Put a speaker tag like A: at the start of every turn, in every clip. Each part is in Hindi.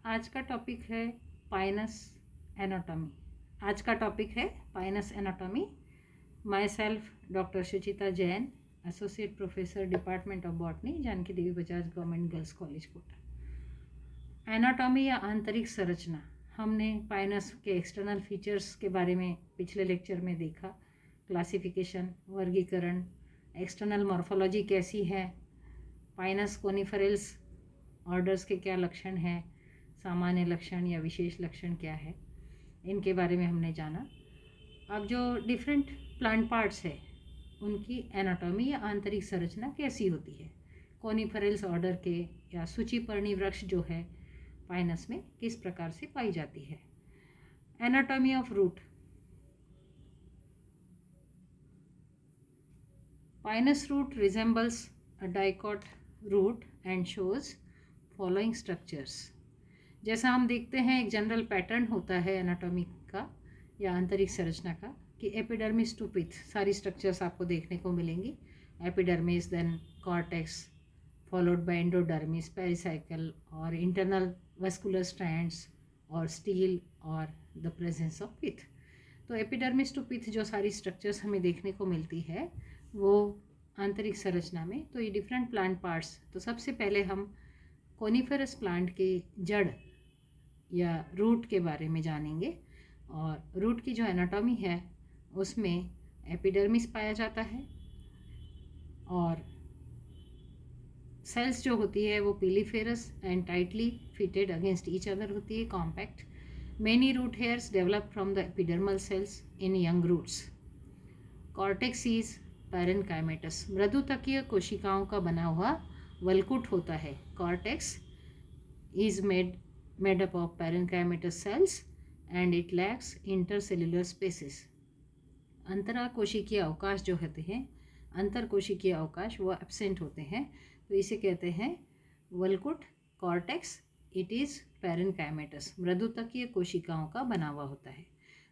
A: आज का टॉपिक है पाइनस एनाटॉमी। आज का टॉपिक है Pinus anatomy. Myself doctor Suchita Jain, associate professor, department of botany, Janki Devi Bajaj government girls college Kota. Anatomy या आंतरिक संरचना, हमने पाइनस के एक्सटर्नल फीचर्स के बारे में पिछले लेक्चर में देखा। क्लासिफिकेशन, वर्गीकरण, एक्सटर्नल मॉर्फोलॉजी कैसी है, पाइनस कोनिफेरल्स ऑर्डर्स के क्या लक्षण हैं, सामान्य लक्षण या विशेष लक्षण क्या है, इनके बारे में हमने जाना। अब जो डिफरेंट प्लांट पार्ट्स है उनकी एनाटॉमी या आंतरिक संरचना कैसी होती है, कोनिफेरल्स ऑर्डर के या सूचीपर्णी वृक्ष जो है पाइनस में किस प्रकार से पाई जाती है। Anatomy of root. Pinus root resembles a dicot root and shows following structures. जैसा हम देखते हैं एक जनरल पैटर्न होता है एनाटॉमी का या आंतरिक संरचना का कि एपिडर्मिस टू पिथ सारी स्ट्रक्चर्स आपको देखने को मिलेंगी। Epidermis, then cortex, followed by endodermis, pericycle और इंटरनल वेस्कुलर स्ट्रैंड्स और स्टील और द प्रेजेंस ऑफ पिथ। तो एपिडर्मिस टू पिथ जो सारी स्ट्रक्चर्स हमें देखने को मिलती है वो आंतरिक संरचना में। तो ये डिफरेंट प्लांट पार्ट्स, तो सबसे पहले हम कोनिफेरस प्लांट के जड़ या रूट के बारे में जानेंगे। और रूट की जो एनाटॉमी है उसमें एपिडर्मिस पाया जाता है और सेल्स जो होती है वो piliferous and tightly fitted against each other होती है, compact. Many root hairs develop from the epidermal cells in young roots. Cortex is parenchymatous, मृदुतकीय कोशिकाओं का बना हुआ वलकुट होता है। Cortex is made up of parenchymatous cells and it lacks intercellular spaces. अंतराकोशिकीय अवकाश जो होते हैं, अंतरकोशिकीय अवकाश वो एब्सेंट होते हैं, तो इसे कहते हैं वलकुट, कॉर्टेक्स। इट इज़ पैरेनकाइमेटस, मृदुतकीय कोशिकाओं का बना हुआ होता है।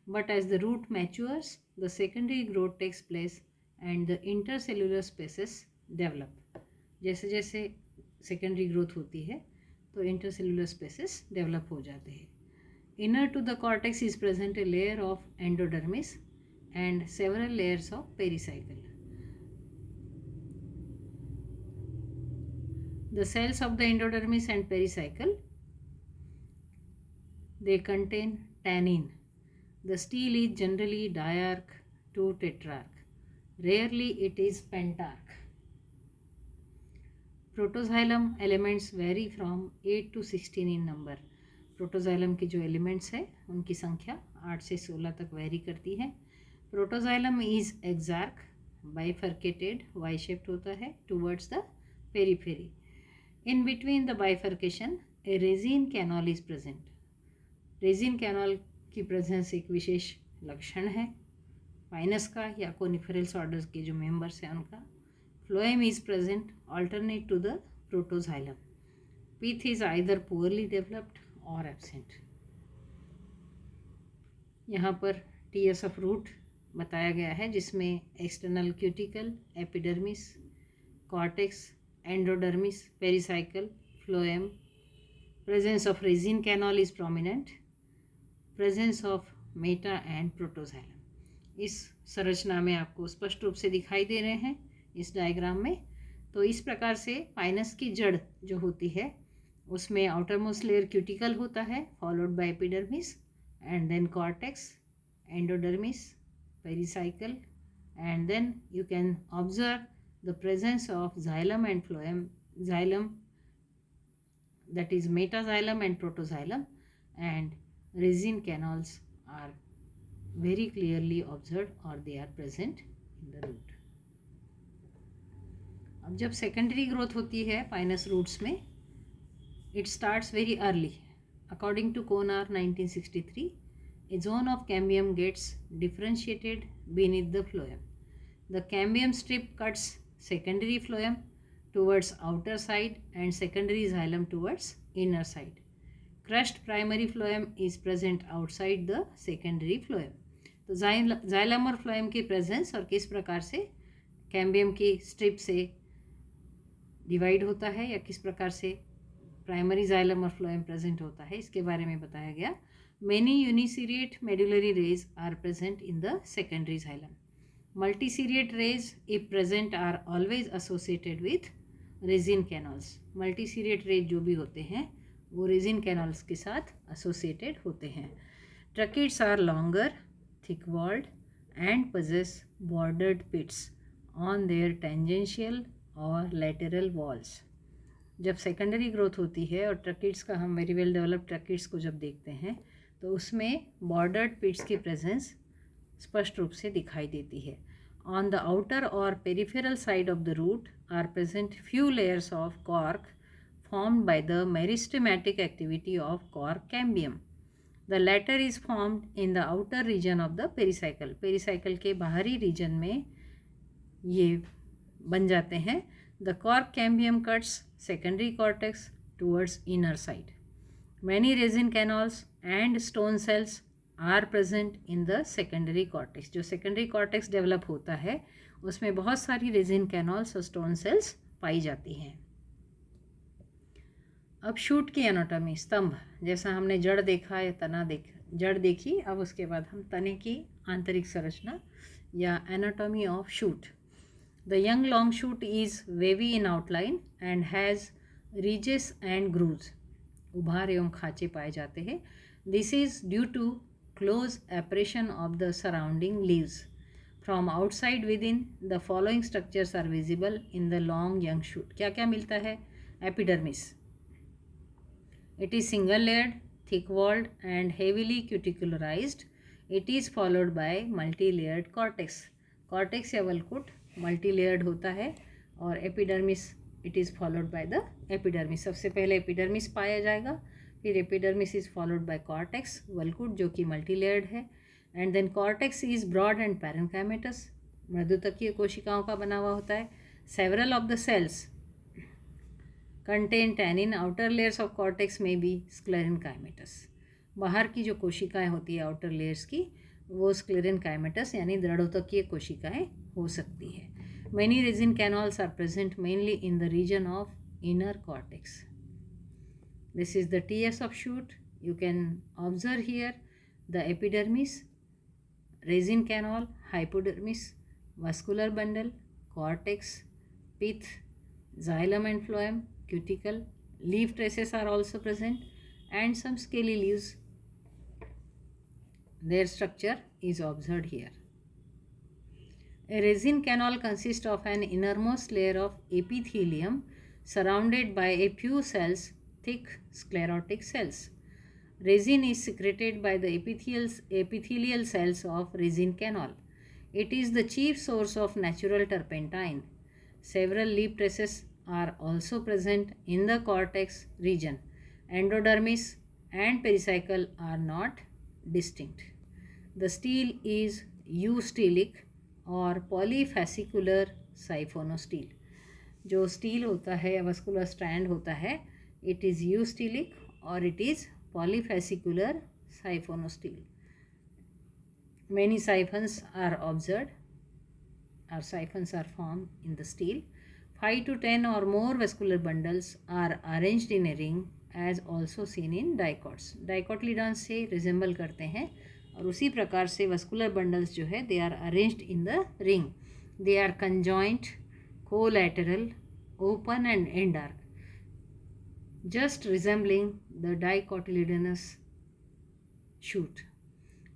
A: But as the root matures the secondary growth takes place and the intercellular spaces develop. जैसे जैसे सेकेंडरी ग्रोथ होती है तो इंटरसेल्युलर स्पेसेस डेवलप हो जाते हैं। Inner to the cortex is present a layer of endodermis and several layers of pericycle. The cells of the endodermis and pericycle, they contain tannin. The stele is generally diarch to tetrarch. Rarely it is pentarch. Protoxylem elements very from 8 to 16 in number. Protoxylem के जो एलिमेंट्स हैं उनकी संख्या 8 से 16 तक वेरी करती है। Protoxylem is exarch, bifurcated, Y shaped होता है towards the periphery. In between the bifurcation a resin canal is present. Resin canal की प्रेजेंस एक विशेष लक्षण है पाइनस का या कोनिफेरल्स ऑर्डर्स के जो मेंबर्स हैं उनका। Phloem is present alternate to the protoxylem. Pith is either poorly developed or absent. यहाँ पर टीएस ऑफ रूट बताया गया है जिसमें external cuticle, epidermis, cortex, endodermis, pericycle, phloem, presence of resin canal is prominent, presence of Meta and protoxylem. इस संरचना में आपको स्पष्ट रूप से दिखाई दे रहे हैं इस डायग्राम में। तो इस प्रकार से पाइनस की जड़ जो होती है उसमें आउटर मोस्ट लेयर क्यूटिकल होता है, followed by epidermis and then cortex, endodermis, pericycle, and then you can observe the presence of xylem and phloem, xylem that is metaxylem and protoxylem, and resin canals are very clearly observed or they are present in the root. अब जब सेकेंडरी ग्रोथ होती है पाइनस रूट्स में, it starts very early. According to Konar 1963, a zone of cambium gets differentiated beneath the phloem. The cambium strip cuts secondary phloem towards outer side and secondary xylem towards inner side. Crushed primary phloem is present outside the secondary phloem. तो xylem और phloem की प्रेजेंस और किस प्रकार से कैम्बियम की स्ट्रिप से डिवाइड होता है या किस प्रकार से प्राइमरी जाइलम और फ्लोएम प्रेजेंट होता है, इसके बारे में बताया गया. Many uniseriate medullary rays are present in the secondary xylem. Multiseriate rays if present are always associated with resin canals. Multiseriate rays जो भी होते हैं वो रेजिन कैनल्स के साथ एसोसिएटेड होते हैं. Tracheids are longer, thick walled and possess bordered pits on their tangential और lateral walls. जब सेकेंडरी ग्रोथ होती है और ट्रकीड्स का हम वेरी वेल डेवलप्ड ट्रकीड्स को जब देखते हैं तो उसमें बॉर्डर्ड पिट्स की प्रेजेंस स्पष्ट रूप से दिखाई देती है. ऑन द आउटर और peripheral side of the root are present few layers of cork formed by the meristematic activity of cork cambium. The latter is formed in the outer region of the pericycle. Pericycle के बाहरी region में ये बन जाते हैं. The cork cambium cuts secondary cortex towards inner side. Many resin canals and stone cells are present in the secondary cortex. जो secondary cortex develop होता है उसमें बहुत सारी resin canals और stone cells पाई जाती हैं. अब शूट की एनाटॉमी, स्तंभ, जैसा हमने जड़ देखा या तना जड़ देखी, अब उसके बाद हम तने की आंतरिक संरचना या anatomy of shoot. The young long shoot is wavy in outline and has ridges and grooves. उभार एवं खांचे पाए जाते हैं. This is due to close apposition of the surrounding leaves. From outside within the following structures are visible in the long young shoot. क्या क्या मिलता है? Epidermis. It is single layered, thick walled and heavily cuticularized. It is followed by multi-layered cortex. Cortex या वल्कुट multi-layered होता है और epidermis it is followed by the epidermis. सबसे पहले epidermis पाया जाएगा, फिर epidermis is followed by cortex, वल्कुट जो कि multi-layered है, and then cortex is broad and parenchymatous, मृदुतकीय कोशिकाओं का बना हुआ होता है. Several of the cells contain tannin. Outer layers of cortex may be sclerenchymatous. बाहर की जो कोशिकाएं होती है आउटर लेयर्स की वो sclerenchymatous यानी दृढ़ोतकीय कोशिकाएं हो सकती है. Many resin canals are present mainly in the region of inner cortex. This is the TS of shoot. You can observe here the epidermis, resin canal, hypodermis, vascular bundle, cortex, pith, xylem and phloem, cuticle. Leaf traces are also present and some scaly leaves. Their structure is observed here. A resin canal consists of an innermost layer of epithelium surrounded by a few cells, thick sclerotic cells. Resin is secreted by the epithelial cells of resin canal. It is the chief source of natural turpentine. Several leaf traces are also present in the cortex region. Endodermis and pericycle are not distinct. The stele is eustelic or polyfascicular siphonostele. जो स्टील होता है या वस्कुलर स्ट्रैंड होता है, it is eustelic or it is polyfascicular siphonostele. Many siphons are observed, or siphons are formed in the stele. 5 to 10 or more vascular bundles are arranged in a ring as also seen in dicots. Dicotyledons से resemble करते हैं और उसी प्रकार से vascular bundles जो है they are arranged in the ring. They are conjoint, collateral, open and end arc, just resembling the dicotyledonous shoot.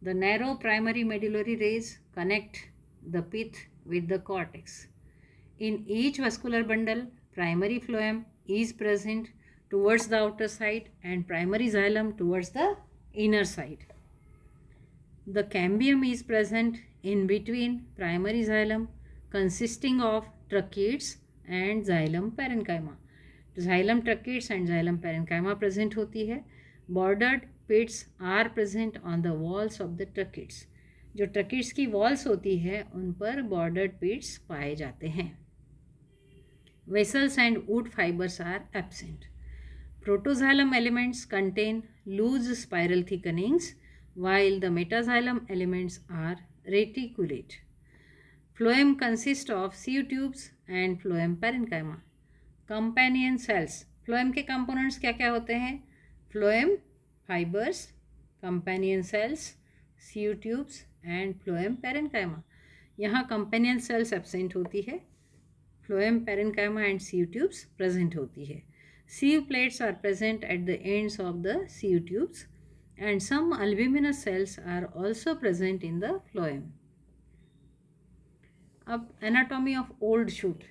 A: The narrow primary medullary rays connect the pith with the cortex. In each vascular bundle, primary phloem is present towards the outer side and primary xylem towards the inner side. The cambium is present in between primary xylem consisting of tracheids and xylem parenchyma. Xylem tracheids and xylem parenchyma present होती है. Bordered pits are present on the walls of the tracheids. जो tracheids की walls होती है उन पर bordered pits पाए जाते हैं. Vessels and wood fibers are absent. Protoxylem elements contain loose spiral thickenings while the metaxylem elements are reticulate. Phloem consists of sieve tubes and phloem parenchyma. Companion cells phloem के कंपोनेंट्स क्या क्या होते हैं? Phloem fibres, companion cells, sieve tubes and phloem parenchyma. यहाँ कंपेनियन सेल्स एब्सेंट होती है, phloem parenchyma and sieve tubes present होती है। Sieve plates are present at the ends of the sieve tubes and some albuminous cells are also present in the phloem. अब एनाटॉमी ऑफ ओल्ड शूट,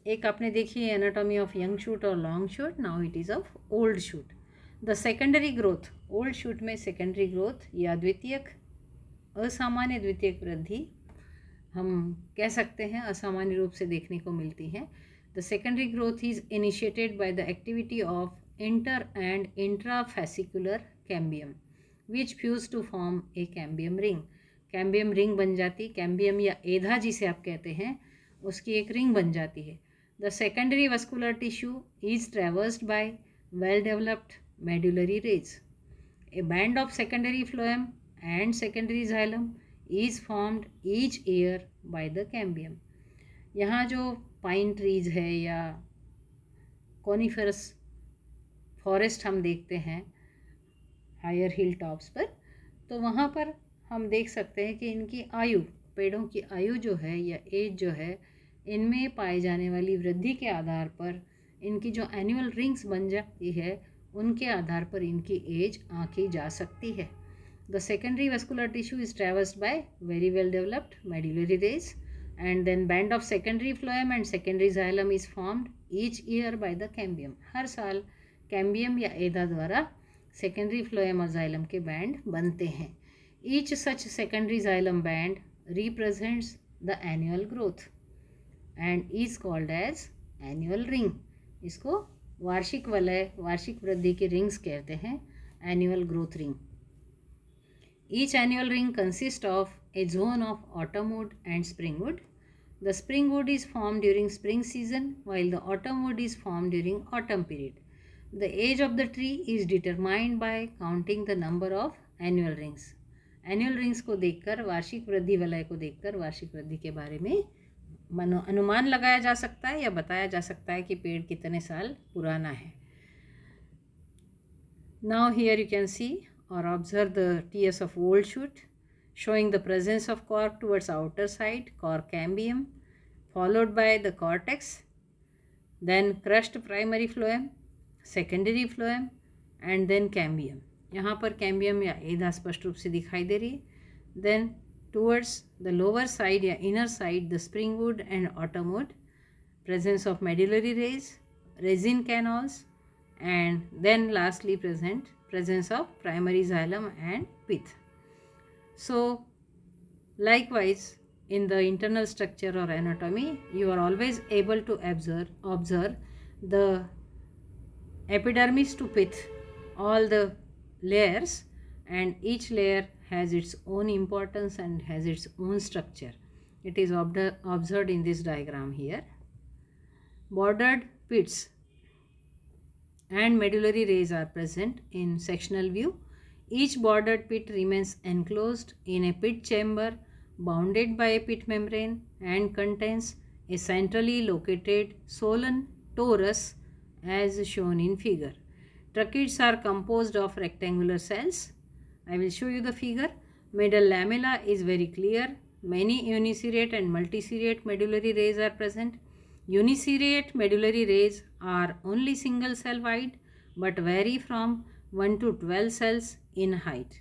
A: एक आपने देखी है एनाटॉमी ऑफ यंग शूट और long shoot, now it is of old shoot. The secondary growth, old shoot में सेकेंडरी ग्रोथ या द्वितीयक असामान्य द्वितीयक वृद्धि हम कह सकते हैं, असामान्य रूप से देखने को मिलती है। The secondary growth is initiated by the activity of inter and intrafascicular cambium which fuse to form a cambium ring. Cambium ring बन जाती, कैम्बियम या एधा जिसे आप कहते हैं, उसकी एक रिंग बन जाती है। The secondary vascular tissue is traversed by well developed medullary rays. A band of secondary phloem and secondary xylem is formed each year by the cambium. यहाँ जो पाइन ट्रीज है या कॉनिफरस फॉरेस्ट हम देखते हैं हायर हिल टॉप्स पर, तो वहाँ पर हम देख सकते हैं कि इनकी आयु, पेड़ों की आयु जो है या एज जो है, इनमें पाए जाने वाली वृद्धि के आधार पर इनकी जो एनुअल रिंग्स बन जाती है, उनके आधार पर इनकी एज आंकी जा सकती है। The secondary vascular tissue is traversed by very well developed medullary rays and then band of secondary phloem and secondary xylem is formed each year by the cambium। हर साल कैम्बियम या एधा द्वारा सेकेंडरी फ्लोएम और जाइलम के बैंड बनते हैं। Each such secondary xylem band represents the annual growth and is called as annual ring. इसको वार्षिक वलय, वार्षिक वृद्धि की रिंग्स कहते हैं, annual growth ring. Each annual ring consist of a zone of autumn wood and spring wood. The spring wood is formed during spring season while the autumn wood is formed during autumn period. The age of the tree is determined by counting the number of annual rings. Annual rings को देखकर, वार्षिक वृद्धि वलय को देखकर वार्षिक वृद्धि के बारे में अनुमान लगाया जा सकता है या बताया जा सकता है कि पेड़ कितने साल पुराना है। Now here you can see or observe the TS of old shoot showing the presence of cork towards outer side, cork cambium, followed by the cortex, then crushed primary phloem, secondary phloem and then cambium। यहाँ पर कैम्बियम या एधा स्पष्ट रूप से दिखाई दे रही है। then towards the lower side या inner side the spring wood and autumn wood, presence of medullary rays, resin canals and then lastly presence of primary xylem and pith। So likewise in the internal structure or anatomy you are always able to observe the epidermis to pith, all the layers, and each layer has its own importance and has its own structure. It is observed in this diagram here. Bordered pits and medullary rays are present in sectional view. Each bordered pit remains enclosed in a pit chamber bounded by a pit membrane and contains a centrally located swollen torus as shown in figure. Tracheids are composed of rectangular cells. I will show you the figure. Middle lamella is very clear. Many uniseriate and multiseriate medullary rays are present. Uniseriate medullary rays are only single cell wide but vary from 1 to 12 cells in height.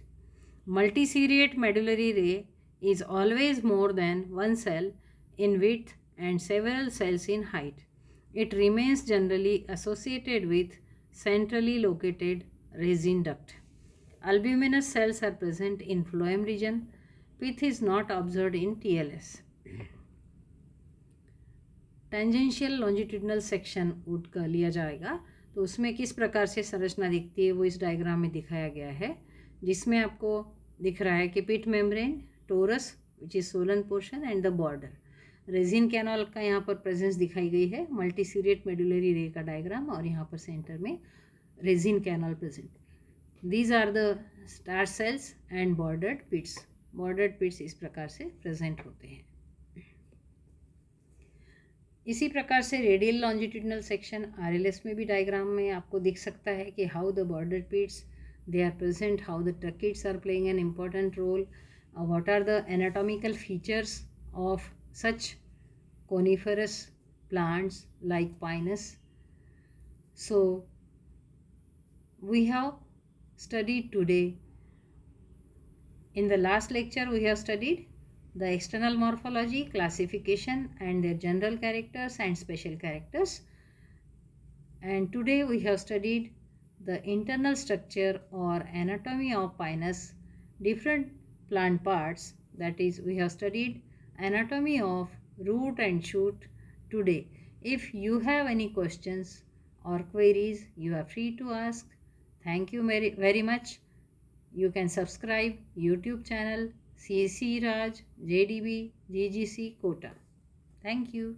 A: Multiseriate medullary ray is always more than one cell in width and several cells in height. It remains generally associated with centrally located resin duct. Albuminous cells are present in phloem region. Pith is not observed in TLS. Tangential longitudinal section would का लिया जाएगा तो उसमें किस प्रकार से संरचना दिखती है वो इस डायग्राम में दिखाया गया है, जिसमें आपको दिख रहा है कि pit membrane, torus which is swollen portion and the border, resin canal का यहाँ पर प्रेजेंस दिखाई गई है, मल्टीसीरिएट मेडुलरी रे का डायग्राम और यहाँ पर सेंटर में resin canal present. These are the star cells and bordered pits. Bordered pits इस प्रकार से प्रेजेंट होते हैं। इसी प्रकार से रेडियल लॉन्जिट्यूडनल सेक्शन RLS में भी डायग्राम में आपको दिख सकता है कि how the border pits they are present, how the tracheids are playing an important role, what are the anatomical features of such coniferous plants like pinus. So we have studied today. In the last lecture we have studied the external morphology, classification and their general characters and special characters, and today we have studied the internal structure or anatomy of pinus, different plant parts. That is, we have studied anatomy of root and shoot today. If you have any questions or queries, you are free to ask. Thank you very, very much. You can subscribe YouTube channel CC Raj JDB GGC Kota. Thank you.